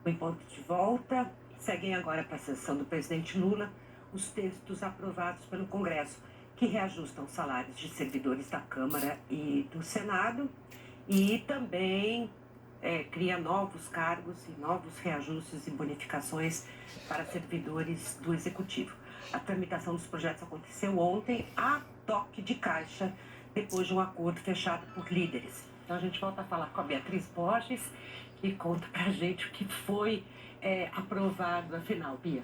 O encontro de volta. Seguem agora para a sessão do presidente Lula os textos aprovados pelo Congresso, que reajustam salários de servidores da Câmara e do Senado e também cria novos cargos e novos reajustes e bonificações para servidores do Executivo. A tramitação dos projetos aconteceu ontem a toque de caixa, depois de um acordo fechado por líderes. Então a gente volta a falar com a Beatriz Borges, que conta pra gente o que foi aprovado afinal, Bia.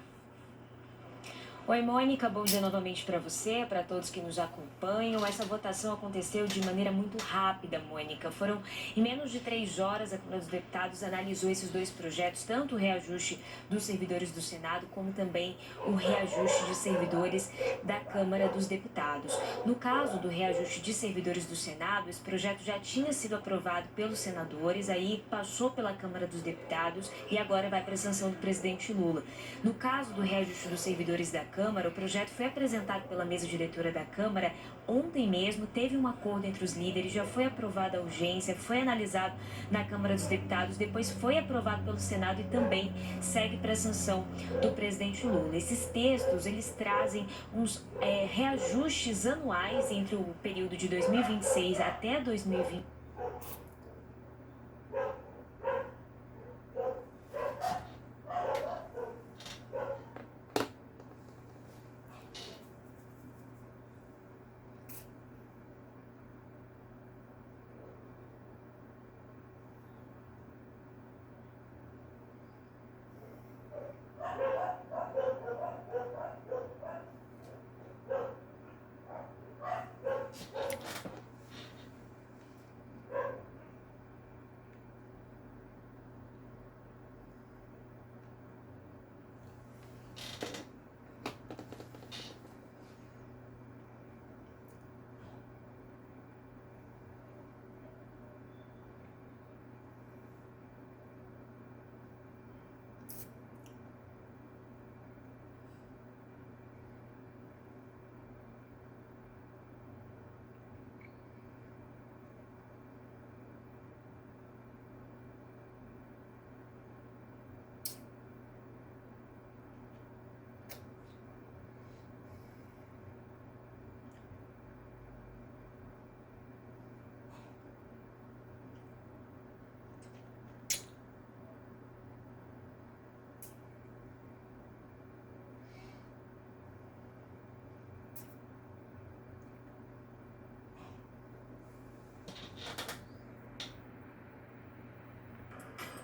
Oi, Mônica, bom dia novamente para você, para todos que nos acompanham. Essa votação aconteceu de maneira muito rápida, Mônica. Foram em menos de 3 horas, a Câmara dos Deputados analisou esses dois projetos, tanto o reajuste dos servidores do Senado, como também o reajuste de servidores da Câmara dos Deputados. No caso do reajuste de servidores do Senado, esse projeto já tinha sido aprovado pelos senadores, aí passou pela Câmara dos Deputados e agora vai para a sanção do presidente Lula. No caso do reajuste dos servidores da Câmara, o projeto foi apresentado pela mesa diretora da Câmara ontem mesmo, teve um acordo entre os líderes, já foi aprovada a urgência, foi analisado na Câmara dos Deputados, depois foi aprovado pelo Senado e também segue para a sanção do presidente Lula. Esses textos, eles trazem uns reajustes anuais entre o período de 2026 até 2020.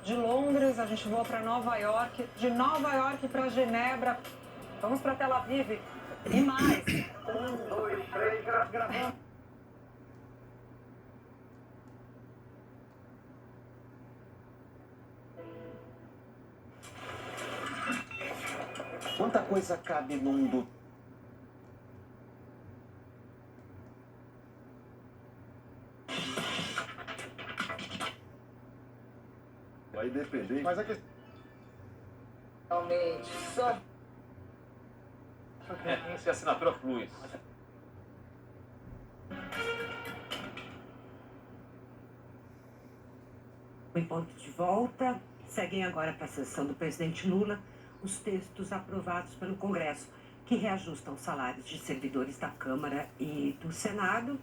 De Londres, a gente voa para Nova York, de Nova York para Genebra, vamos para Tel Aviv e mais. 1, 2, 3, gravando. Quanta coisa cabe num do... Vai depender. Mas a questão... Realmente, só... Se a assinatura flui. O encontro de volta. Seguem agora para a sessão do presidente Lula os textos aprovados pelo Congresso, que reajustam salários de servidores da Câmara e do Senado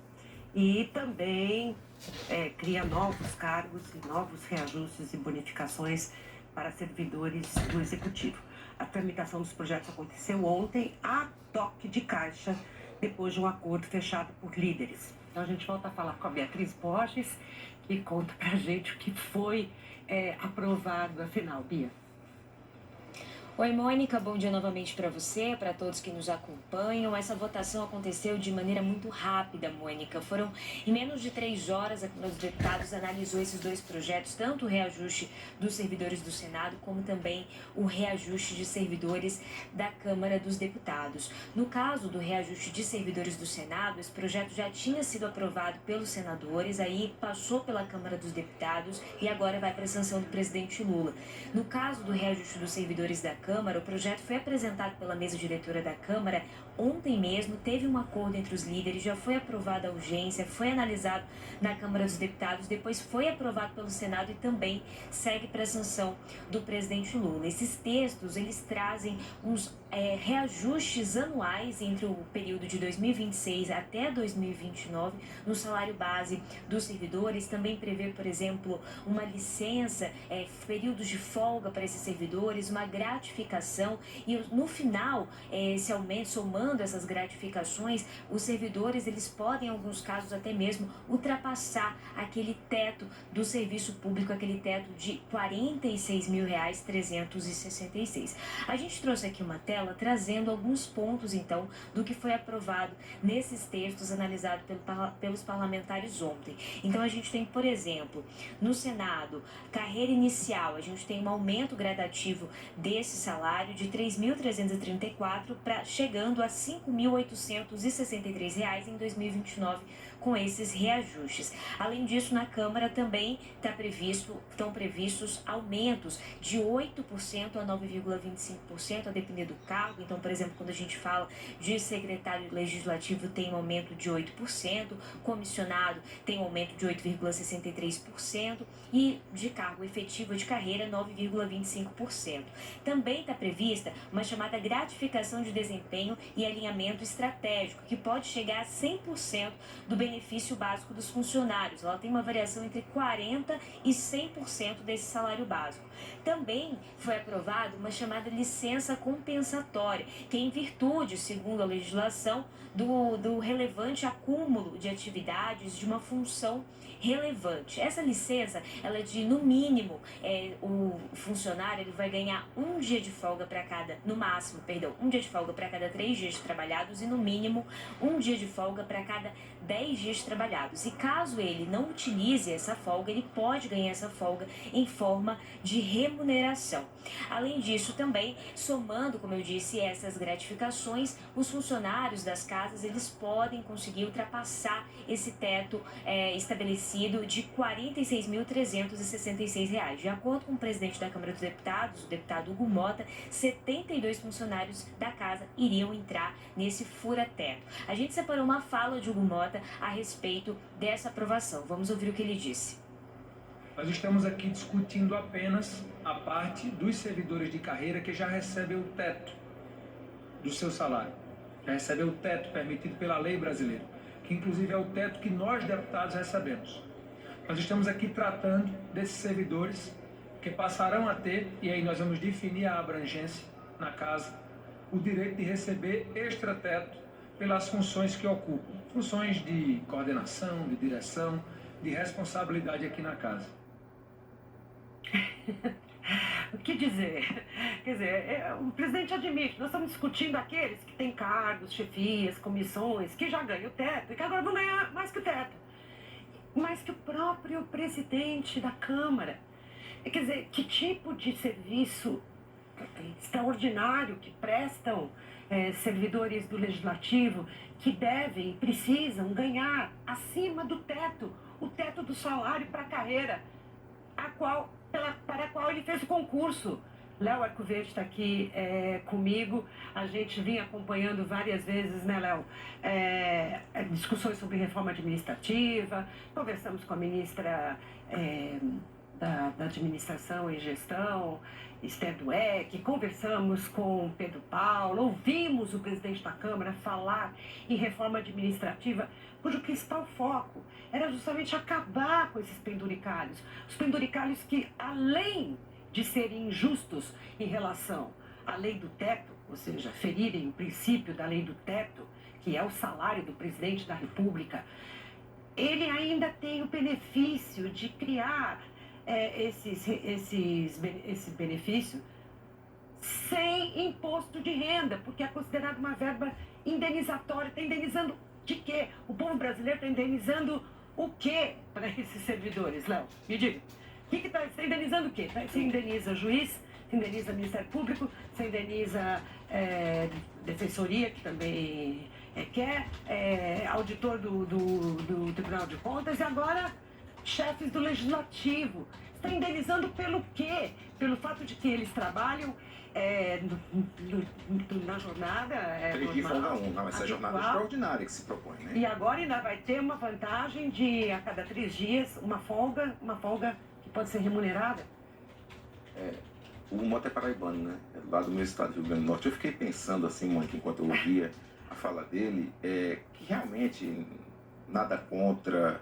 e também cria novos cargos e novos reajustes e bonificações para servidores do Executivo. A tramitação dos projetos aconteceu ontem a toque de caixa, depois de um acordo fechado por líderes. Então a gente volta a falar com a Beatriz Borges, que conta pra gente o que foi aprovado afinal, Bia. Oi, Mônica, bom dia novamente para você, para todos que nos acompanham. Essa votação aconteceu de maneira muito rápida, Mônica. Foram em menos de 3 horas, a Câmara dos Deputados analisou esses dois projetos, tanto o reajuste dos servidores do Senado, como também o reajuste de servidores da Câmara dos Deputados. No caso do reajuste de servidores do Senado, esse projeto já tinha sido aprovado pelos senadores, aí passou pela Câmara dos Deputados e agora vai para a sanção do presidente Lula. No caso do reajuste dos servidores da Câmara, o projeto foi apresentado pela mesa diretora da Câmara ontem mesmo, teve um acordo entre os líderes, já foi aprovada a urgência, foi analisado na Câmara dos Deputados, depois foi aprovado pelo Senado e também segue para a sanção do presidente Lula. Esses textos, eles trazem uns reajustes anuais entre o período de 2026 até 2029 no salário base dos servidores, também prevê, por exemplo, uma licença, períodos de folga para esses servidores, uma gratificação e no final, esse aumento, somando essas gratificações, os servidores eles podem, em alguns casos até mesmo, ultrapassar aquele teto do serviço público, aquele teto de R$ 46.366. A gente trouxe aqui uma tela trazendo alguns pontos, então, do que foi aprovado nesses textos analisados pelos parlamentares ontem. Então, a gente tem, por exemplo, no Senado, carreira inicial, a gente tem um aumento gradativo desse salário de R$ 3.334 chegando a R$ 5.863 em 2029 com esses reajustes. Além disso, na Câmara também estão previstos aumentos de 8% a 9,25%, a depender do cargo. Então, por exemplo, quando a gente fala de secretário legislativo, tem um aumento de 8%, comissionado tem um aumento de 8,63% e de cargo efetivo de carreira 9,25%. Também está prevista uma chamada gratificação de desempenho e alinhamento estratégico, que pode chegar a 100% do benefício básico dos funcionários. Ela tem uma variação entre 40% e 100% desse salário básico. Também foi aprovada uma chamada licença compensatória, que é em virtude, segundo a legislação, do relevante acúmulo de atividades de uma função relevante. Essa licença, ela é de, no mínimo, o funcionário ele vai ganhar um dia de folga para cada, no máximo, um dia de folga para cada 3 dias trabalhados e, no mínimo, um dia de folga para cada 10 dias trabalhados. E caso ele não utilize essa folga, ele pode ganhar essa folga em forma de remuneração. Além disso, também, somando, como eu disse, essas gratificações, os funcionários das casas, eles podem conseguir ultrapassar esse teto estabelecido de R$ 46.366. De acordo com o presidente da Câmara dos Deputados, o deputado Hugo Mota, 72 funcionários da casa iriam entrar nesse fura-teto. A gente separou uma fala de Hugo Mota a respeito dessa aprovação. Vamos ouvir o que ele disse. Nós estamos aqui discutindo apenas a parte dos servidores de carreira que já recebem o teto do seu salário. Já recebem o teto permitido pela lei brasileira, que inclusive é o teto que nós, deputados, recebemos. Nós estamos aqui tratando desses servidores que passarão a ter, e aí nós vamos definir a abrangência na casa, o direito de receber extrateto pelas funções que ocupam. Funções de coordenação, de direção, de responsabilidade aqui na casa. O que dizer? Quer dizer, o presidente admite, nós estamos discutindo aqueles que têm cargos, chefias, comissões, que já ganham o teto e que agora vão ganhar mais que o teto. Mais que o próprio presidente da Câmara. Quer dizer, que tipo de serviço extraordinário que prestam servidores do Legislativo que devem, precisam ganhar acima do teto, o teto do salário para a carreira, para a qual ele fez o concurso. Léo Arcoverde está aqui comigo, a gente vinha acompanhando várias vezes, né, Léo, discussões sobre reforma administrativa, conversamos com a ministra da Administração e Gestão, Esther Dweck, conversamos com Pedro Paulo, ouvimos o presidente da Câmara falar em reforma administrativa, cujo principal foco era justamente acabar com esses penduricalhos. Os penduricalhos que, além de serem injustos em relação à lei do teto, ou seja, ferirem o princípio da lei do teto, que é o salário do presidente da República, ele ainda tem o benefício de criar esse benefício sem imposto de renda, porque é considerado uma verba indenizatória. Está indenizando de quê? O povo brasileiro está indenizando o quê para esses servidores, Léo? Me diga. Você indenizando o quê? Você indeniza juiz, você indeniza Ministério Público, você indeniza Defensoria, que também quer, auditor do Tribunal de Contas, e agora chefes do Legislativo. Está indenizando pelo quê? pelo fato de que eles trabalham na jornada 3 dias folga normal, 1, não, essa jornada habitual. extraordinária que se propõe, né? E agora ainda vai ter uma vantagem de, a cada 3 dias, uma folga que pode ser remunerada. O Mota é paraibano, né? É lá do meu estado, Rio Grande do Norte. Eu fiquei pensando assim, Mônica, enquanto eu ouvia a fala dele, que realmente nada contra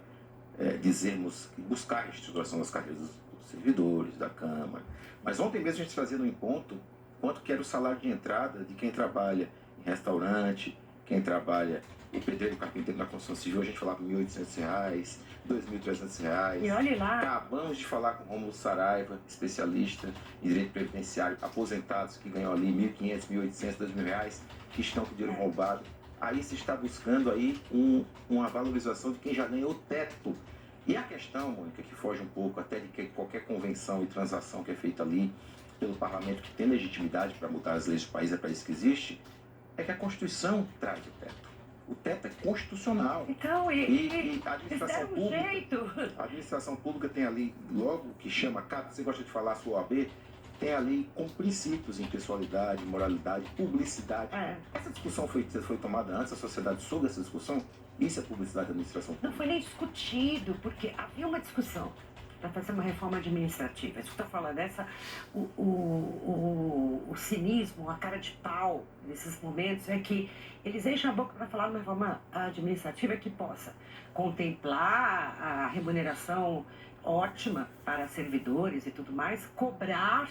dizermos que buscar a reestruturação das carreiras dos servidores, da Câmara. Mas ontem mesmo a gente trazia no encontro quanto que era o salário de entrada de quem trabalha em restaurante, quem trabalha, o pedreiro e o carpinteiro na construção civil, a gente falava R$ 1.800, R$ 2.300. E olhe lá. Acabamos de falar com o Rômulo Saraiva, especialista em direito previdenciário, aposentados que ganham ali R$ 1.500, R$ 1.800, R$ 2.000, que estão com dinheiro roubado. Aí se está buscando aí uma valorização de quem já ganhou o teto. E a questão, Mônica, que foge um pouco até de que qualquer convenção e transação que é feita ali pelo parlamento, que tem legitimidade para mudar as leis do país, é para isso que existe, é que a Constituição traz o teto. O teto é constitucional. Então, E a administração deram pública, jeito. a administração pública tem ali, logo que chama CAP, você gosta de falar a sua OAB, tem ali com princípios em pessoalidade, moralidade, publicidade. Essa discussão foi tomada antes, a sociedade soube dessa discussão? Isso é publicidade da administração pública. Não foi nem discutido, porque havia uma discussão para fazer uma reforma administrativa. Isso que está falando, o cinismo, a cara de pau nesses momentos é que eles enchem a boca para falar de uma reforma administrativa que possa contemplar a remuneração ótima para servidores e tudo mais, cobrar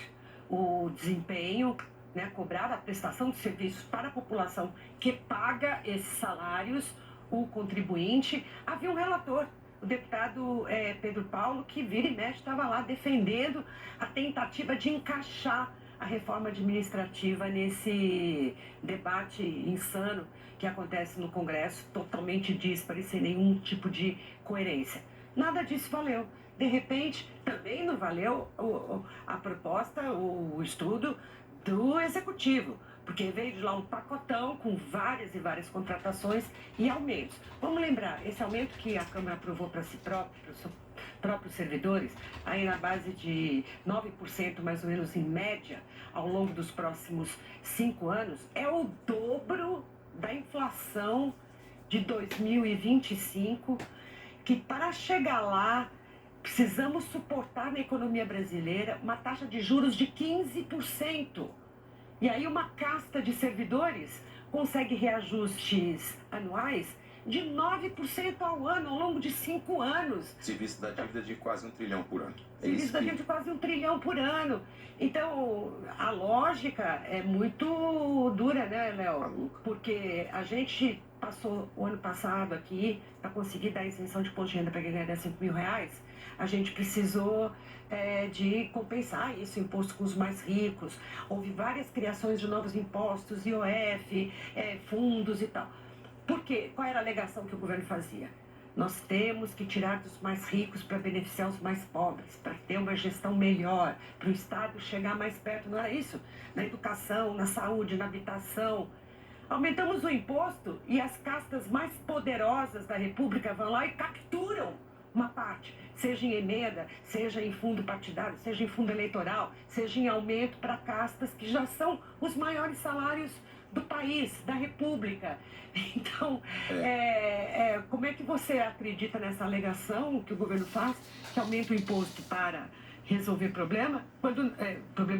o desempenho, né, cobrar a prestação de serviços para a população que paga esses salários, o contribuinte. Havia um relator, o deputado Pedro Paulo, que vira e mexe estava lá defendendo a tentativa de encaixar a reforma administrativa nesse debate insano que acontece no Congresso, totalmente dísparo, sem nenhum tipo de coerência. Nada disso valeu. De repente, também não valeu a proposta, o estudo do Executivo, porque veio de lá um pacotão com várias e várias contratações e aumentos. Vamos lembrar, esse aumento que a Câmara aprovou para si próprio, para os seus próprios servidores, aí na base de 9% mais ou menos em média, ao longo dos próximos 5 anos, é o dobro da inflação de 2025, que para chegar lá, precisamos suportar na economia brasileira uma taxa de juros de 15%. E aí uma casta de servidores consegue reajustes anuais de 9% ao ano, ao longo de 5 anos. Serviço da dívida de quase 1 trilhão por ano. Serviço da dívida de quase 1 trilhão por ano. Então, a lógica é muito dura, né, Léo? Porque a gente passou o ano passado aqui, para conseguir dar isenção de imposto de renda para quem ganha R$5.000, a gente precisou de compensar esse imposto com os mais ricos. Houve várias criações de novos impostos, IOF, fundos e tal. Por quê? Qual era a alegação que o governo fazia? Nós temos que tirar dos mais ricos para beneficiar os mais pobres, para ter uma gestão melhor, para o Estado chegar mais perto, não era isso? Na educação, na saúde, na habitação. Aumentamos o imposto e as castas mais poderosas da República vão lá e capturam uma parte, seja em emenda, seja em fundo partidário, seja em fundo eleitoral, seja em aumento para castas que já são os maiores salários do país, da República. Então, como é que você acredita nessa alegação que o governo faz, que aumenta o imposto para resolver problema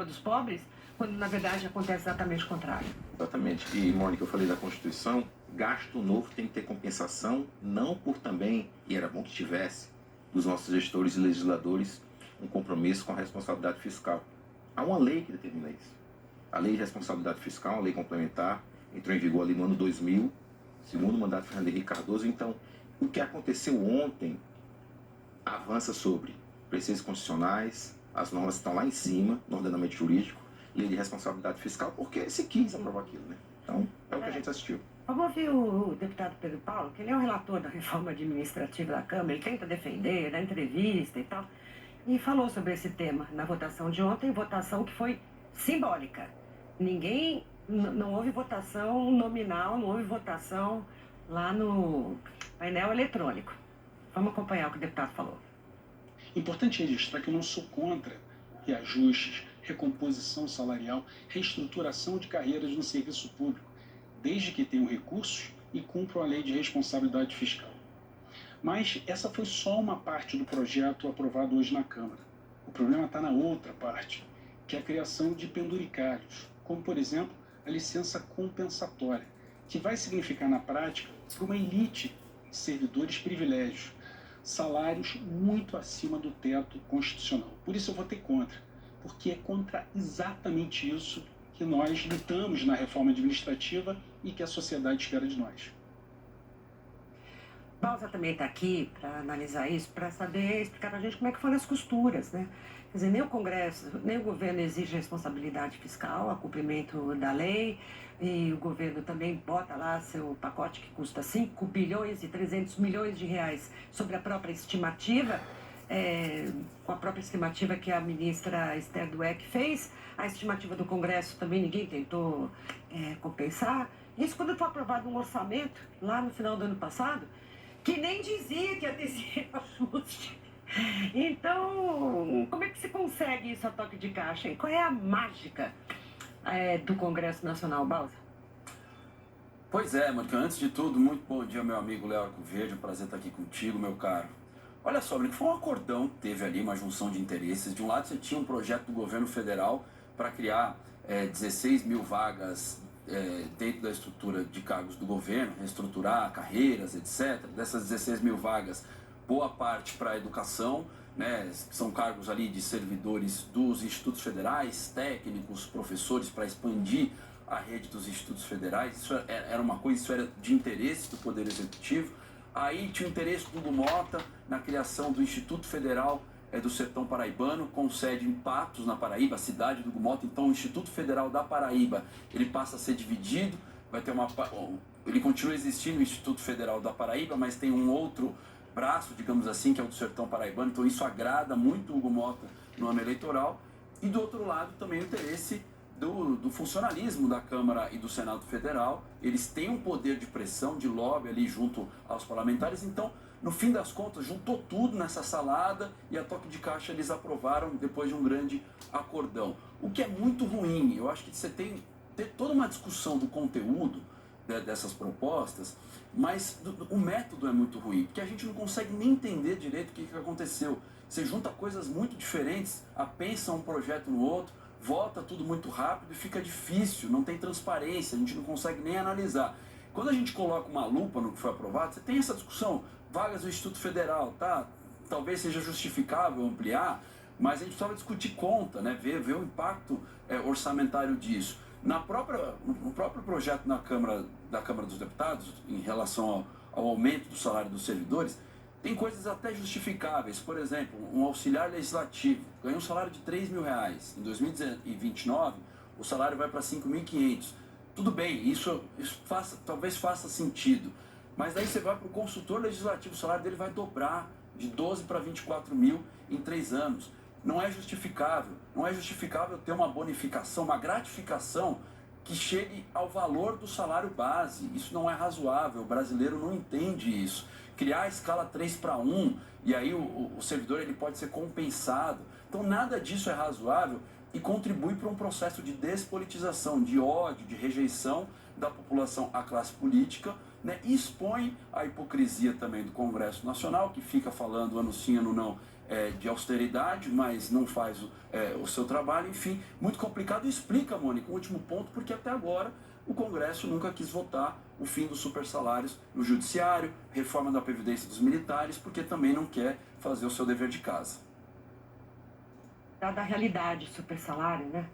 dos pobres, quando na verdade acontece exatamente o contrário? Exatamente. E, Mônica, eu falei da Constituição, gasto novo tem que ter compensação, não por também, e era bom que tivesse, dos nossos gestores e legisladores, um compromisso com a responsabilidade fiscal. Há uma lei que determina isso. A Lei de Responsabilidade Fiscal, uma lei complementar, entrou em vigor ali no ano 2000, segundo mandato de Fernando Henrique Cardoso. Então, o que aconteceu ontem avança sobre preceitos constitucionais, as normas estão lá em cima, no ordenamento jurídico, Lei de Responsabilidade Fiscal, porque se quis aprovar aquilo, né? Então, é o que a gente assistiu. Vamos ouvir o deputado Pedro Paulo, que ele é o relator da reforma administrativa da Câmara, ele tenta defender, dá entrevista e tal, e falou sobre esse tema na votação de ontem, votação que foi simbólica. Não houve votação nominal, não houve votação lá no painel eletrônico. Vamos acompanhar o que o deputado falou. Importante registrar que eu não sou contra reajustes recomposição salarial, reestruturação de carreiras no serviço público, desde que tenham recursos e cumpram a lei de responsabilidade fiscal. Mas essa foi só uma parte do projeto aprovado hoje na Câmara. O problema está na outra parte, que é a criação de penduricários, como, por exemplo, a licença compensatória, que vai significar na prática para uma elite de servidores privilégios, salários muito acima do teto constitucional. Por isso eu votei contra, porque é contra exatamente isso que nós lutamos na reforma administrativa e que a sociedade espera de nós. Balsa também está aqui para analisar isso, para saber explicar para a gente como é que foram as costuras, né? Quer dizer, nem o Congresso, nem o governo exige responsabilidade fiscal, a cumprimento da lei, e o governo também bota lá seu pacote que custa 5 bilhões e 300 milhões de reais sobre a própria estimativa, com a própria estimativa que a ministra Esther Dweck fez. A estimativa do Congresso também ninguém tentou compensar. Isso quando foi aprovado um orçamento, lá no final do ano passado, que nem dizia que ia ter esse ajuste. Então, como é que se consegue isso a toque de caixa? Hein? Qual é a mágica do Congresso Nacional, Balsa? Pois é, Mônica, antes de tudo, muito bom dia, meu amigo Léo Arcoverde, um prazer estar aqui contigo, meu caro. Olha só, Mônica, foi um acordão, teve ali uma junção de interesses. De um lado você tinha um projeto do governo federal para criar 16 mil vagas dentro da estrutura de cargos do governo, reestruturar carreiras, etc. Dessas 16 mil vagas, boa parte para a educação, né? São cargos ali de servidores dos institutos federais, técnicos, professores, para expandir a rede dos institutos federais. Isso era uma coisa, isso era de interesse do Poder Executivo. Aí tinha o interesse do Hugo Mota na criação do Instituto Federal do Sertão Paraibano, com sede em Patos, na Paraíba, a cidade do Hugo Mota. Então o Instituto Federal da Paraíba, ele passa a ser dividido, vai ter ele continua existindo, o Instituto Federal da Paraíba, mas tem um outro braço, digamos assim, que é o do Sertão Paraibano. Então isso agrada muito o Hugo Mota no ano eleitoral. E do outro lado também o interesse do funcionalismo da Câmara e do Senado Federal. Eles têm um poder de pressão, de lobby ali junto aos parlamentares. Então, no fim das contas, juntou tudo nessa salada e a toque de caixa eles aprovaram depois de um grande acordão. O que é muito ruim. Eu acho que você tem toda uma discussão do conteúdo dessas propostas, mas o método é muito ruim, porque a gente não consegue nem entender direito o que aconteceu. Você junta coisas muito diferentes, pensa um projeto no outro, vota tudo muito rápido e fica difícil, não tem transparência, a gente não consegue nem analisar. Quando a gente coloca uma lupa no que foi aprovado, você tem essa discussão, vagas do Instituto Federal, tá? Talvez seja justificável ampliar, mas a gente precisava discutir conta, né? Ver o impacto orçamentário disso. No próprio projeto da Câmara dos Deputados, em relação ao aumento do salário dos servidores, tem coisas até justificáveis. Por exemplo, um auxiliar legislativo ganha um salário de R$3.000. Em 2029, o salário vai para R$5.500. Tudo bem, isso talvez faça sentido. Mas daí você vai para o consultor legislativo, o salário dele vai dobrar de 12 para 24 mil em 3 anos. Não é justificável. Não é justificável ter uma bonificação, uma gratificação que chegue ao valor do salário base. Isso não é razoável, o brasileiro não entende isso. Criar a escala 3:1 e aí o servidor ele pode ser compensado. Então nada disso é razoável e contribui para um processo de despolitização, de ódio, de rejeição da população à classe política, né? E expõe a hipocrisia também do Congresso Nacional, que fica falando ano sim, ano não, de austeridade, mas não faz o seu trabalho. Enfim, muito complicado. E explica, Mônica, um último ponto, porque até agora o Congresso nunca quis votar o fim dos supersalários no Judiciário, reforma da Previdência dos militares, porque também não quer fazer o seu dever de casa. Da realidade supersalário, né?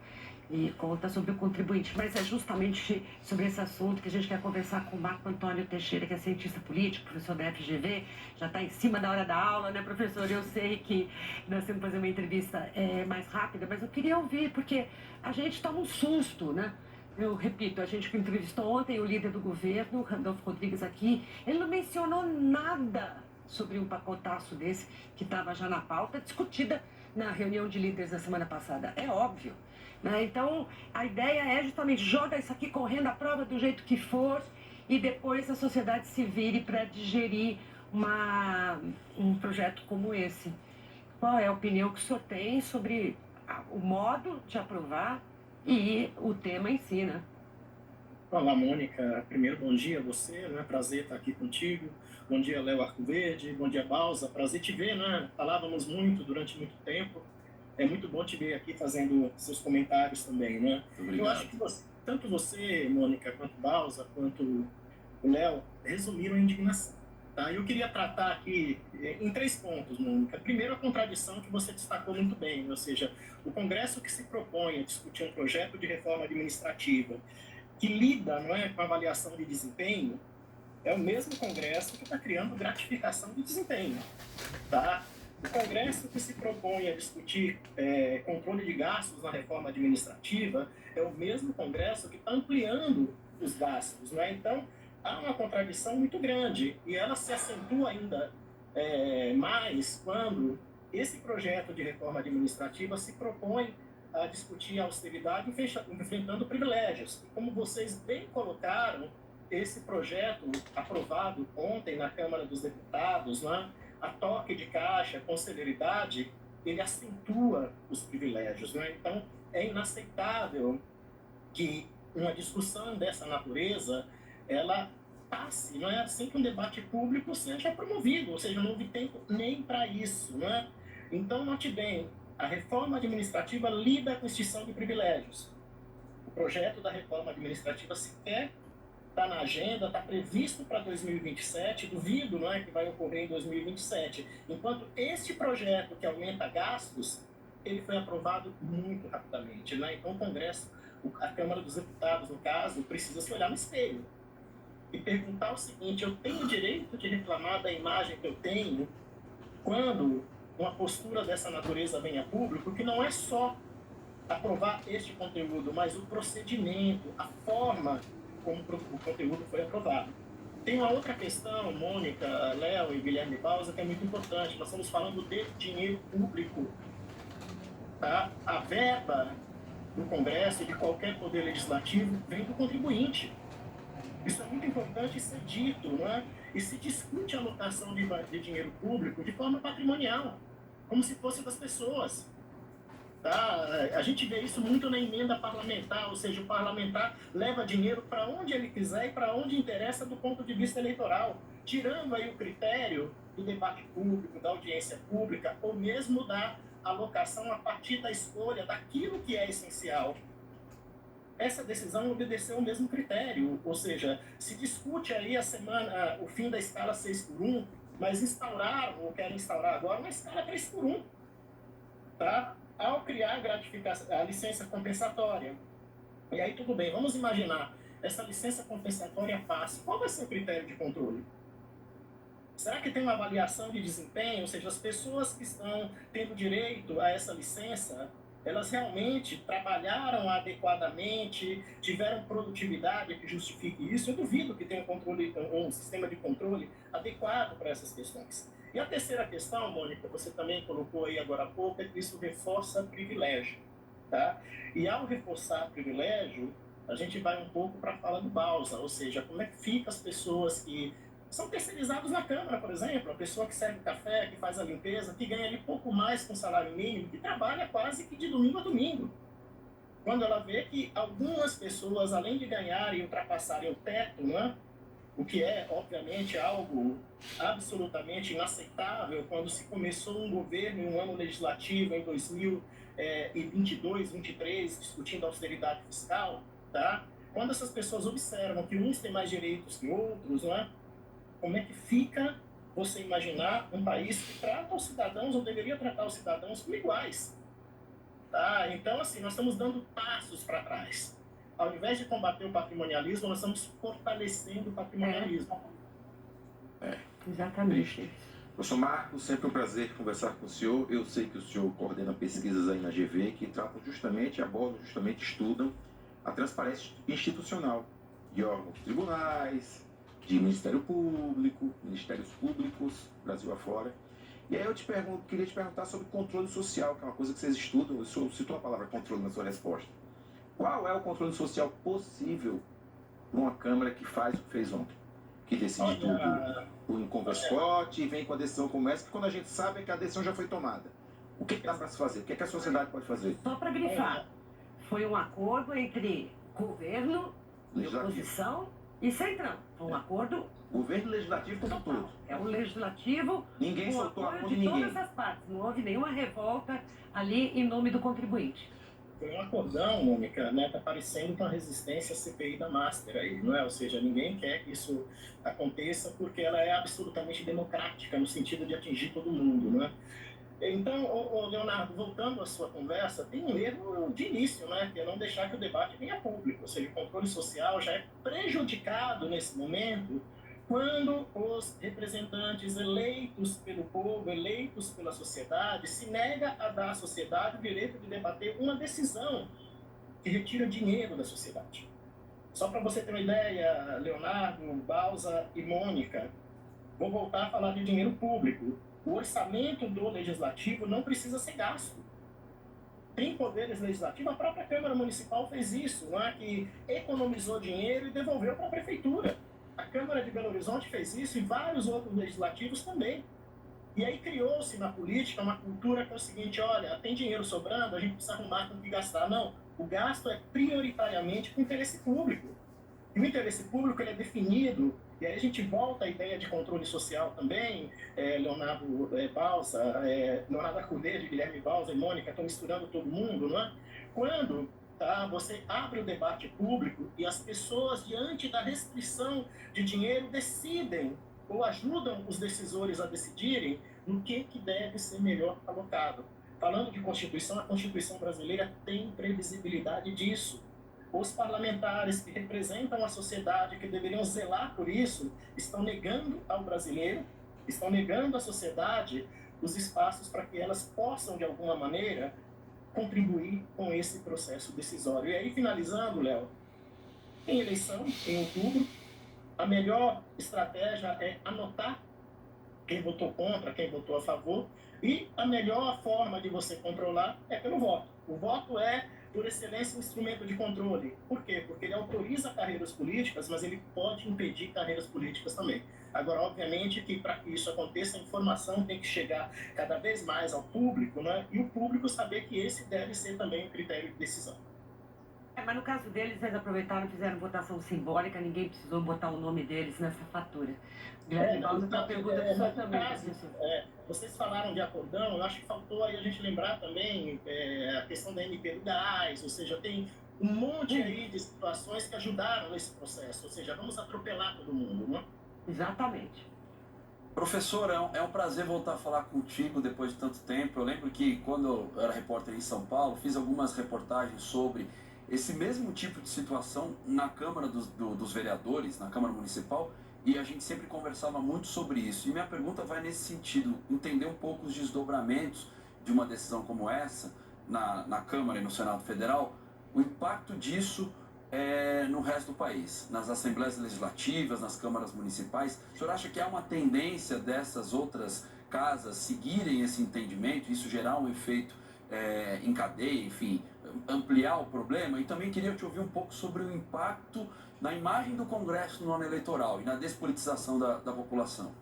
E conta sobre o contribuinte. Mas é justamente sobre esse assunto que a gente quer conversar com o Marco Antônio Teixeira, que é cientista político, professor da FGV, já está em cima da hora da aula, né, professor? Eu sei que nós temos que fazer uma entrevista mais rápida, mas eu queria ouvir, porque a gente toma um susto, né? Eu repito, a gente que entrevistou ontem o líder do governo, Randolfo Rodrigues, aqui, ele não mencionou nada sobre um pacotaço desse que estava já na pauta, discutida na reunião de líderes da semana passada. É óbvio, né? Então, a ideia é justamente joga isso aqui correndo a prova do jeito que for e depois a sociedade se vire para digerir um projeto como esse. Qual é a opinião que o senhor tem sobre o modo de aprovar e o tema em si, né? Olá, Mônica. Primeiro, bom dia a você, né? Prazer estar aqui contigo. Bom dia, Léo Arcoverde. Bom dia, Balsa. Prazer te ver, né? Falávamos muito durante muito tempo. É muito bom te ver aqui fazendo seus comentários também, né? Obrigado. Eu acho que tanto você, Mônica, quanto Balsa, quanto o Léo, resumiram a indignação. Tá? Eu queria tratar aqui em 3 pontos, Mônica. Primeiro, a contradição que você destacou muito bem, ou seja, o Congresso que se propõe a discutir um projeto de reforma administrativa que lida, não é, com avaliação de desempenho, é o mesmo Congresso que está criando gratificação de desempenho. Tá? O Congresso que se propõe a discutir controle de gastos na reforma administrativa é o mesmo Congresso que está ampliando os gastos. Não é? Então, há uma contradição muito grande e ela se acentua ainda mais quando esse projeto de reforma administrativa se propõe a discutir a austeridade enfrentando privilégios. E como vocês bem colocaram, esse projeto aprovado ontem na Câmara dos Deputados, né, a toque de caixa, com celeridade, ele acentua os privilégios. Né? Então, é inaceitável que uma discussão dessa natureza ela passe, não é assim que um debate público seja promovido, ou seja, não houve tempo nem para isso. Né? Então, note bem, a reforma administrativa lida com extinção de privilégios. O projeto da reforma administrativa sequer está na agenda, está previsto para 2027, duvido, não é, que vai ocorrer em 2027. Enquanto este projeto que aumenta gastos, ele foi aprovado muito rapidamente. Né? Então o Congresso, a Câmara dos Deputados, no caso, precisa se olhar no espelho e perguntar o seguinte: eu tenho o direito de reclamar da imagem que eu tenho quando uma postura dessa natureza vem a público, que não é só aprovar este conteúdo, mas o procedimento, a forma como o conteúdo foi aprovado. Tem uma outra questão, Mônica, Léo e Guilherme Balsa, que é muito importante. Nós estamos falando de dinheiro público. Tá? A verba do Congresso e de qualquer poder legislativo vem do contribuinte. Isso é muito importante ser dito, não é? E se discute a alocação de dinheiro público de forma patrimonial, como se fosse das pessoas. Tá? A gente vê isso muito na emenda parlamentar, ou seja, o parlamentar leva dinheiro para onde ele quiser e para onde interessa do ponto de vista eleitoral, tirando aí o critério do debate público, da audiência pública, ou mesmo da alocação a partir da escolha daquilo que é essencial. Essa decisão obedeceu o mesmo critério, ou seja, se discute aí o fim da escala 6x1, mas instauraram, ou querem instaurar agora, uma escala 3x1, tá? Ao criar a licença compensatória. E aí tudo bem, vamos imaginar, essa licença compensatória passa, qual vai ser o critério de controle? Será que tem uma avaliação de desempenho, ou seja, as pessoas que estão tendo direito a essa licença, elas realmente trabalharam adequadamente, tiveram produtividade que justifique isso? Eu duvido que tenha um sistema de controle adequado para essas questões. E a terceira questão, Mônica, você também colocou aí agora há pouco, é que isso reforça privilégio. Tá? E ao reforçar privilégio, a gente vai um pouco para a fala do Balsa, ou seja, como é que fica as pessoas que são terceirizados na Câmara, por exemplo, a pessoa que serve café, que faz a limpeza, que ganha ali pouco mais com salário mínimo, que trabalha quase que de domingo a domingo. Quando ela vê que algumas pessoas, além de ganharem e ultrapassarem o teto, né, o que é, obviamente, algo absolutamente inaceitável quando se começou um governo em um ano legislativo em 2022, 2023, discutindo austeridade fiscal, tá? Quando essas pessoas observam que uns têm mais direitos que outros, né? Como é que fica você imaginar um país que trata os cidadãos, ou deveria tratar os cidadãos como iguais? Tá? Então, assim, nós estamos dando passos para trás. Ao invés de combater o patrimonialismo, nós estamos fortalecendo o patrimonialismo. Exatamente. Professor Marcos, sempre um prazer conversar com o senhor. Eu sei que o senhor coordena pesquisas aí na GV que tratam justamente, abordam justamente, estudam a transparência institucional de órgãos de tribunais, de Ministério Público, Ministérios Públicos, Brasil afora. E aí eu queria te perguntar sobre controle social, que é uma coisa que vocês estudam. O senhor citou a palavra controle na sua resposta. Qual é o controle social possível para uma Câmara que faz o que fez ontem? Que decide tudo em conversa e vem com a decisão como essa, que quando a gente sabe é que a decisão já foi tomada. O que dá para se fazer? O que a sociedade pode fazer? Só para grifar, foi um acordo entre governo, oposição e centrão. Foi um acordo... Governo legislativo como todo. É o legislativo... Ninguém soltou a mão de ninguém. Todas as partes. Não houve nenhuma revolta ali em nome do contribuinte. Foi um acordão, Mônica, né? Tá parecendo uma resistência à CPI da Master aí, não é? Ou seja, ninguém quer que isso aconteça porque ela é absolutamente democrática no sentido de atingir todo mundo, não é? Então, Leonardo, voltando à sua conversa, tem um erro de início, né? Que é não deixar que o debate venha público. Ou seja, o controle social já é prejudicado nesse momento quando os representantes eleitos pelo povo, eleitos pela sociedade, se nega a dar à sociedade o direito de debater uma decisão que retira dinheiro da sociedade. Só para você ter uma ideia, Leonardo, Balsa e Mônica, vou voltar a falar de dinheiro público. O orçamento do legislativo não precisa ser gasto. Tem poderes legislativos, a própria Câmara Municipal fez isso, não é? Que economizou dinheiro e devolveu para a Prefeitura. A Câmara de Belo Horizonte fez isso e vários outros legislativos também. E aí criou-se na política uma cultura que é o seguinte, olha, tem dinheiro sobrando, a gente precisa arrumar com o que gastar. Não, o gasto é prioritariamente com o interesse público. E o interesse público ele é definido, e aí a gente volta à ideia de controle social também, Leonardo Balsa, Leonardo Arcudede, Guilherme Balsa e Mônica, estão misturando todo mundo, não é? Quando você abre o debate público e as pessoas, diante da restrição de dinheiro, decidem ou ajudam os decisores a decidirem no que deve ser melhor alocado. Falando de Constituição, a Constituição brasileira tem previsibilidade disso. Os parlamentares que representam a sociedade, que deveriam zelar por isso, estão negando ao brasileiro, estão negando à sociedade os espaços para que elas possam, de alguma maneira, contribuir com esse processo decisório. E aí, finalizando, Léo, tem eleição em outubro, a melhor estratégia é anotar quem votou contra, quem votou a favor, e a melhor forma de você controlar é pelo voto. O voto é, por excelência, um instrumento de controle. Por quê? Porque ele autoriza carreiras políticas, mas ele pode impedir carreiras políticas também. Agora, obviamente, que para que isso aconteça, a informação tem que chegar cada vez mais ao público, né? E o público saber que esse deve ser também o critério de decisão. Mas no caso deles, eles aproveitaram e fizeram votação simbólica, ninguém precisou botar o nome deles nessa fatura. Guilherme Balsa, uma pergunta do senhor também. Vocês falaram de acordão, eu acho que faltou aí a gente lembrar também a questão da MP do gás, ou seja, tem um monte aí de situações que ajudaram nesse processo, ou seja, vamos atropelar todo mundo, não é? Exatamente. Professor, é um prazer voltar a falar contigo depois de tanto tempo. Eu lembro que quando eu era repórter em São Paulo, fiz algumas reportagens sobre esse mesmo tipo de situação na Câmara dos Vereadores, na Câmara Municipal, e a gente sempre conversava muito sobre isso. E minha pergunta vai nesse sentido, entender um pouco os desdobramentos de uma decisão como essa, na Câmara e no Senado Federal, o impacto disso no resto do país, nas assembleias legislativas, nas câmaras municipais. O senhor acha que há uma tendência dessas outras casas seguirem esse entendimento, isso gerar um efeito em cadeia, enfim, ampliar o problema? E também queria te ouvir um pouco sobre o impacto na imagem do Congresso no ano eleitoral e na despolitização da população.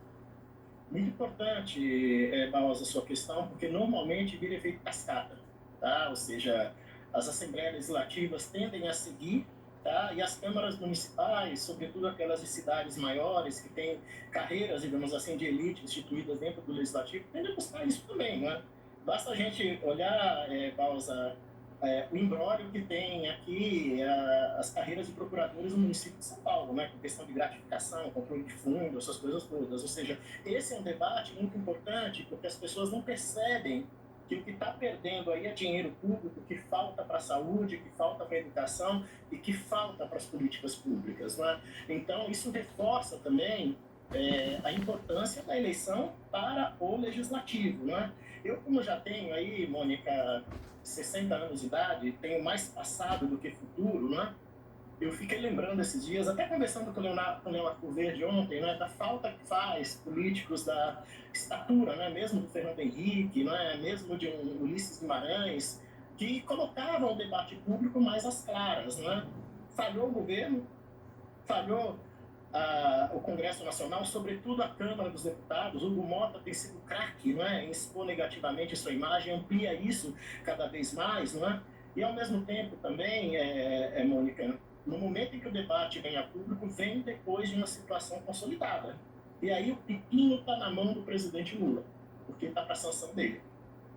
Muito importante, Balsa, a sua questão, porque normalmente vira efeito cascata, tá? Ou seja, as assembleias legislativas tendem a seguir, tá? E as câmaras municipais, sobretudo aquelas de cidades maiores, que têm carreiras, digamos assim, de elite instituídas dentro do legislativo, tendem a buscar isso também, né? Basta a gente olhar, Balsa, o imbróglio que tem aqui as carreiras de procuradores no município de São Paulo, né, com questão de gratificação, controle de fundo, essas coisas todas. Ou seja, esse é um debate muito importante porque as pessoas não percebem que o que está perdendo aí é dinheiro público que falta para a saúde, que falta para a educação e que falta para as políticas públicas, né? Então, isso reforça também a importância da eleição para o legislativo, né? Eu, como já tenho aí, Mônica, 60 anos de idade, tenho mais passado do que futuro, né? Eu fiquei lembrando esses dias, até conversando com o Leonardo Arcudede ontem, né, da falta que faz políticos da estatura, né, mesmo do Fernando Henrique, né, mesmo de um Ulisses Guimarães, que colocavam o debate público mais às claras, né? Falhou o governo, falhou o Congresso Nacional, sobretudo a Câmara dos Deputados. Hugo Mota tem sido craque, não é, em expor negativamente sua imagem, amplia isso cada vez mais, não é? E, ao mesmo tempo, também, Mônica, no momento em que o debate vem a público, vem depois de uma situação consolidada. E aí o pepino está na mão do presidente Lula, porque está para a sanção dele.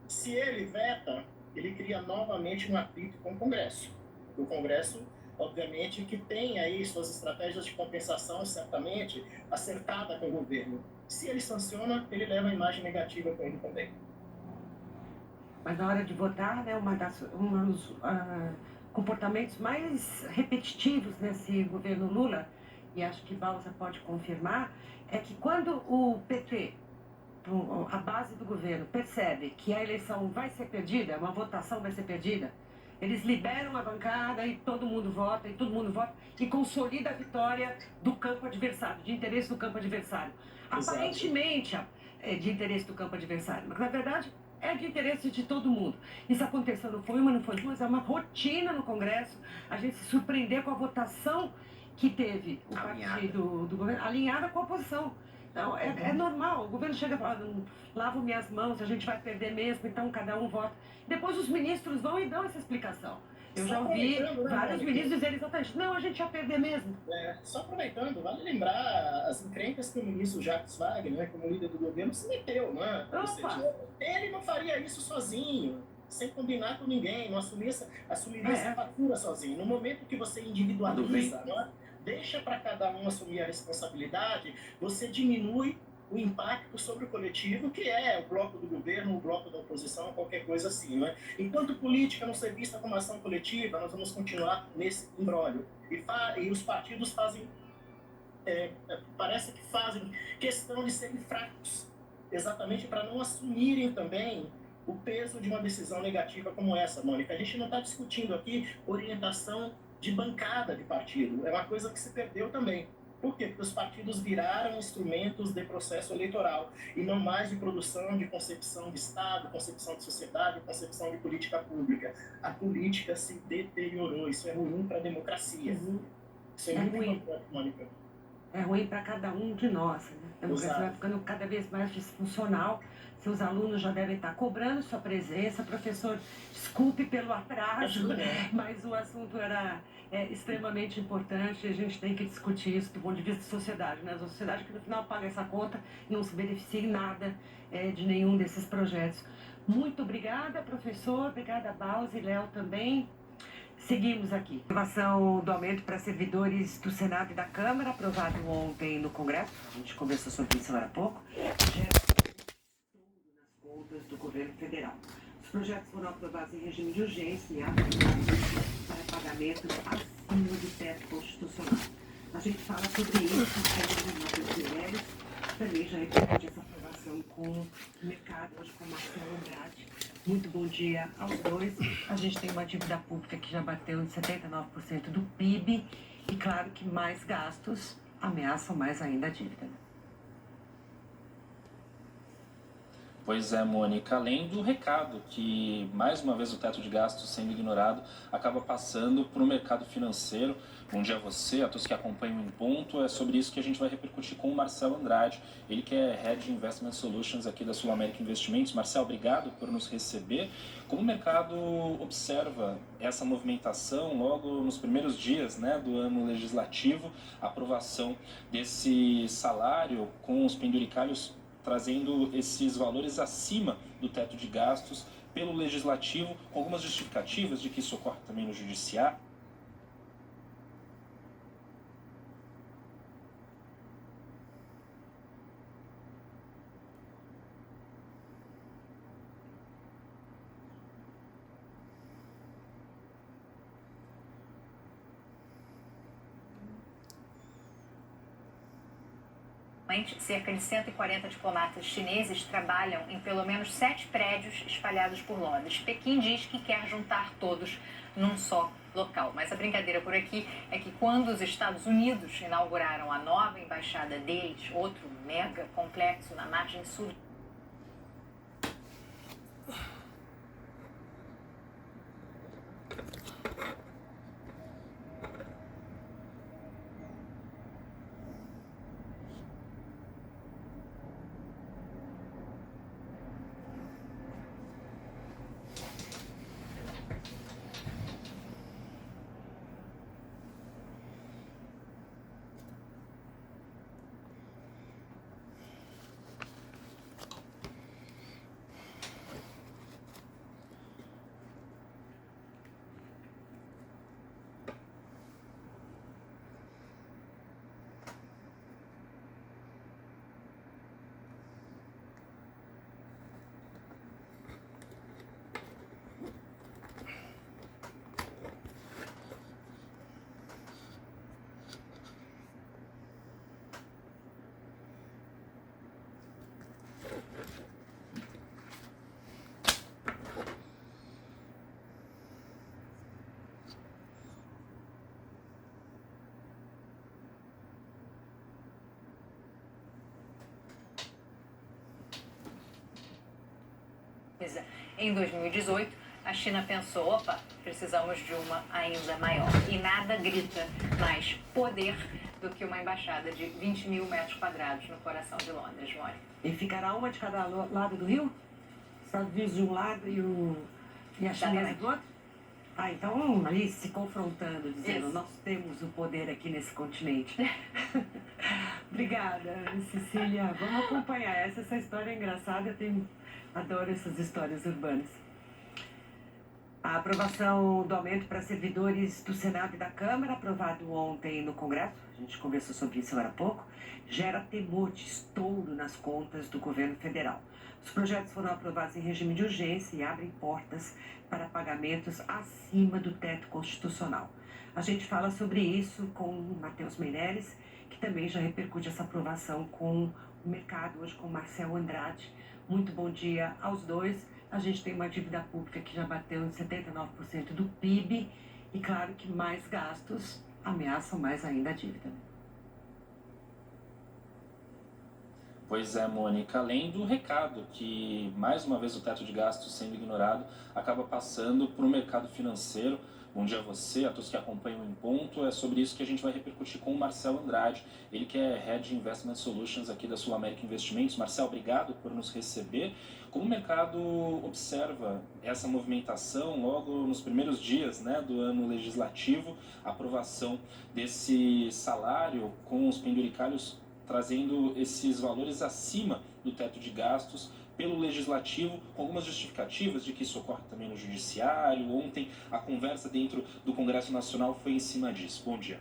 Se ele veta, ele cria novamente um atrito com o Congresso. O Congresso, obviamente, que tem aí suas estratégias de compensação, certamente, acertada com o governo. Se ele sanciona, ele leva a imagem negativa com ele também. Mas na hora de votar, né, um dos comportamentos mais repetitivos nesse governo Lula, e acho que Bausa pode confirmar, é que quando o PT, a base do governo, percebe que a eleição vai ser perdida, uma votação vai ser perdida, eles liberam a bancada e todo mundo vota, e consolida a vitória do campo adversário, de interesse do campo adversário. Exato. Aparentemente de interesse do campo adversário, mas na verdade é de interesse de todo mundo. Isso aconteceu, não foi uma, não foi duas, é uma rotina no Congresso, a gente se surpreender com a votação que teve o partido do governo, alinhada com a oposição. Então, é normal, o governo chega e fala, lavo minhas mãos, a gente vai perder mesmo, então cada um vota. Depois os ministros vão e dão essa explicação. Eu já ouvi vários ministros dizerem exatamente, não, a gente ia perder mesmo. Só aproveitando, vale lembrar as encrencas que o ministro Jacques Wagner, né, como líder do governo, se meteu, né? Ou seja, ele não faria isso sozinho, sem combinar com ninguém, não assumiria essa fatura sozinho. No momento que você individualiza, né, deixa para cada um assumir a responsabilidade, você diminui o impacto sobre o coletivo, que é o bloco do governo, o bloco da oposição, qualquer coisa assim, não é? Enquanto política não ser vista como ação coletiva, nós vamos continuar nesse imbróglio. E os partidos fazem, parece que fazem questão de serem fracos, exatamente para não assumirem também o peso de uma decisão negativa como essa, Mônica. A gente não está discutindo aqui orientação de bancada de partido, é uma coisa que se perdeu também. Por quê? Porque os partidos viraram instrumentos de processo eleitoral e não mais de produção, de concepção de Estado, concepção de sociedade, concepção de política pública. A política se deteriorou, isso é ruim para a democracia. Isso é muito importante, Mônica. É ruim para cada um de nós, né? A democracia vai ficando cada vez mais disfuncional. Seus alunos já devem estar cobrando sua presença. Professor, desculpe pelo atraso, mas o assunto era extremamente importante e a gente tem que discutir isso do ponto de vista da sociedade, né? A sociedade que no final paga essa conta e não se beneficia em nada de nenhum desses projetos. Muito obrigada, professor. Obrigada, Bausa e Léo também. Seguimos aqui. Aprovação do aumento para servidores do Senado e da Câmara, aprovado ontem no Congresso. A gente conversou sobre isso agora há pouco. Gera tudo nas contas do governo federal. Os projetos foram aprovados em regime de urgência e aprovados para pagamentos acima do teto constitucional. A gente fala sobre isso, também já discute essa aprovação com o mercado, hoje com o Marcelo Andrade. Muito bom dia aos dois. A gente tem uma dívida pública que já bateu em 79% do PIB e claro que mais gastos ameaçam mais ainda a dívida. Pois é, Mônica, além do recado que, mais uma vez, o teto de gastos sendo ignorado acaba passando para o mercado financeiro. Bom dia a você, a todos que acompanham Em Ponto. É sobre isso que a gente vai repercutir com o Marcelo Andrade, ele que é Head Investment Solutions aqui da Sul América Investimentos. Marcelo, obrigado por nos receber. Como o mercado observa essa movimentação logo nos primeiros dias, né, do ano legislativo, a aprovação desse salário com os penduricalhos trazendo esses valores acima do teto de gastos pelo Legislativo, com algumas justificativas de que isso ocorre também no Judiciário? Cerca de 140 diplomatas chineses trabalham em pelo menos 7 prédios espalhados por Londres. Pequim diz que quer juntar todos num só local. Mas a brincadeira por aqui é que quando os Estados Unidos inauguraram a nova embaixada deles, outro mega complexo na margem sul coisa. Em 2018, a China pensou, opa, precisamos de uma ainda maior. E nada grita mais poder do que uma embaixada de 20 mil metros quadrados no coração de Londres, Mônica. E ficará uma de cada lado do rio? Estados Unidos de um lado e a chinesa do outro? Ah, então ali se confrontando, dizendo, Isso. nós temos o poder aqui nesse continente. Obrigada, Cecília. Vamos acompanhar essa história é engraçada, adoro essas histórias urbanas. A aprovação do aumento para servidores do Senado e da Câmara, aprovado ontem no Congresso, a gente conversou sobre isso agora há pouco, gera temor de estouro nas contas do governo federal. Os projetos foram aprovados em regime de urgência e abrem portas para pagamentos acima do teto constitucional. A gente fala sobre isso com o Matheus Meireles, que também já repercute essa aprovação com o mercado, hoje com o Marcel Andrade. Muito bom dia aos dois. A gente tem uma dívida pública que já bateu em 79% do PIB e claro que mais gastos ameaçam mais ainda a dívida. Pois é, Mônica, além do recado que, mais uma vez, o teto de gastos sendo ignorado acaba passando para o mercado financeiro. Bom dia a você, a todos que acompanham Em Ponto. É sobre isso que a gente vai repercutir com o Marcel Andrade, ele que é Head Investment Solutions aqui da Sul América Investimentos. Marcel, obrigado por nos receber. Como o mercado observa essa movimentação logo nos primeiros dias, né, do ano legislativo, a aprovação desse salário com os penduricalhos trazendo esses valores acima do teto de gastos pelo Legislativo, com algumas justificativas de que isso ocorre também no Judiciário. Ontem a conversa dentro do Congresso Nacional foi em cima disso. Bom dia.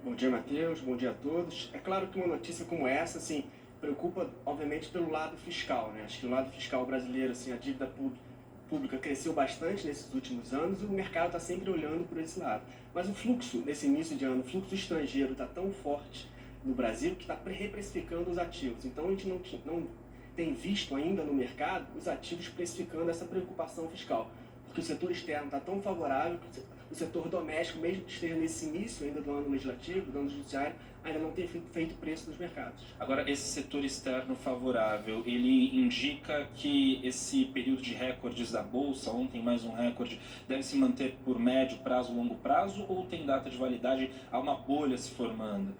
Bom dia, Matheus. Bom dia a todos. É claro que uma notícia como essa, assim, preocupa, obviamente, pelo lado fiscal, né? Acho que o lado fiscal brasileiro, assim, a dívida pública cresceu bastante nesses últimos anos e o mercado está sempre olhando por esse lado. Mas o fluxo, nesse início de ano, o fluxo estrangeiro está tão forte no Brasil que está reprecificando os ativos. Então a gente não tem visto ainda no mercado os ativos precificando essa preocupação fiscal, porque o setor externo está tão favorável que o setor doméstico, mesmo que esteja nesse início ainda do ano legislativo, do ano judiciário, ainda não tem feito preço nos mercados. Agora, esse setor externo favorável, ele indica que esse período de recordes da Bolsa, ontem mais um recorde, deve se manter por médio prazo, longo prazo, ou tem data de validade, há uma bolha se formando?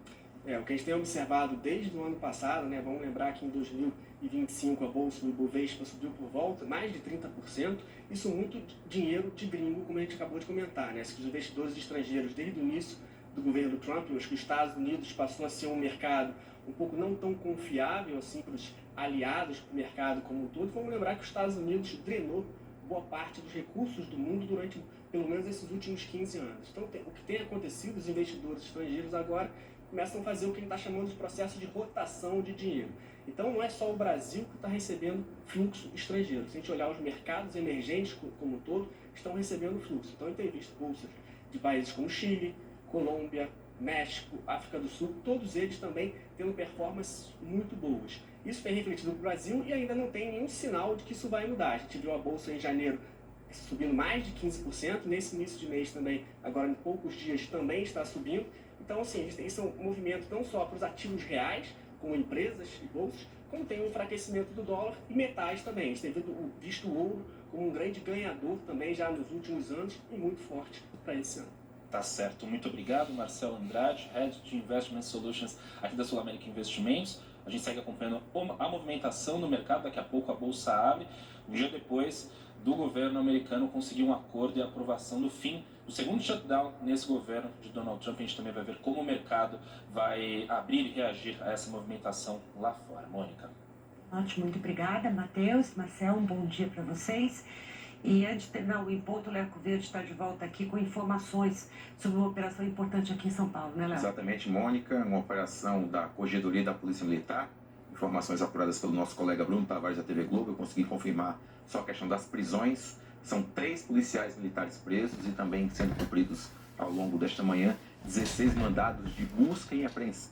O que a gente tem observado desde o ano passado, né, vamos lembrar que em 2025 a Bolsa do Ibovespa subiu por volta mais de 30%, isso muito dinheiro de gringo, como a gente acabou de comentar, né? Os investidores estrangeiros, desde o início do governo Trump, eu acho que os Estados Unidos passou a ser um mercado um pouco não tão confiável assim para os aliados, para o mercado como um todo. Vamos lembrar que os Estados Unidos drenou boa parte dos recursos do mundo durante pelo menos esses últimos 15 anos. Então, o que tem acontecido, os investidores estrangeiros agora começam a fazer o que a gente está chamando de processo de rotação de dinheiro. Então não é só o Brasil que está recebendo fluxo estrangeiro. Se a gente olhar os mercados emergentes como um todo, estão recebendo fluxo. Então a gente tem visto bolsas de países como Chile, Colômbia, México, África do Sul, todos eles também tendo performances muito boas. Isso foi refletido no Brasil e ainda não tem nenhum sinal de que isso vai mudar. A gente viu a bolsa em janeiro subindo mais de 15%, nesse início de mês também, agora em poucos dias também está subindo. Então, assim, esse é um movimento não só para os ativos reais, como empresas e bolsas, como tem um enfraquecimento do dólar e metais também. A gente tem visto o ouro como um grande ganhador também já nos últimos anos e muito forte para esse ano. Tá certo. Muito obrigado, Marcel Andrade, Head de Investment Solutions aqui da Sul América Investimentos. A gente segue acompanhando a movimentação no mercado. Daqui a pouco a Bolsa abre. Um dia depois do governo americano conseguir um acordo e a aprovação do fim do segundo shutdown nesse governo de Donald Trump. A gente também vai ver como o mercado vai abrir e reagir a essa movimentação lá fora. Mônica. Ótimo, muito obrigada, Matheus, Marcel, um bom dia para vocês. E antes de terminar o Em Ponto, o Léo Verde está de volta aqui com informações sobre uma operação importante aqui em São Paulo, né, Léo? Exatamente, Mônica, uma operação da Corregedoria da Polícia Militar, informações apuradas pelo nosso colega Bruno Tavares da TV Globo. Eu consegui confirmar só a questão das prisões. São 3 policiais militares presos e também sendo cumpridos ao longo desta manhã 16 mandados de busca e apreensão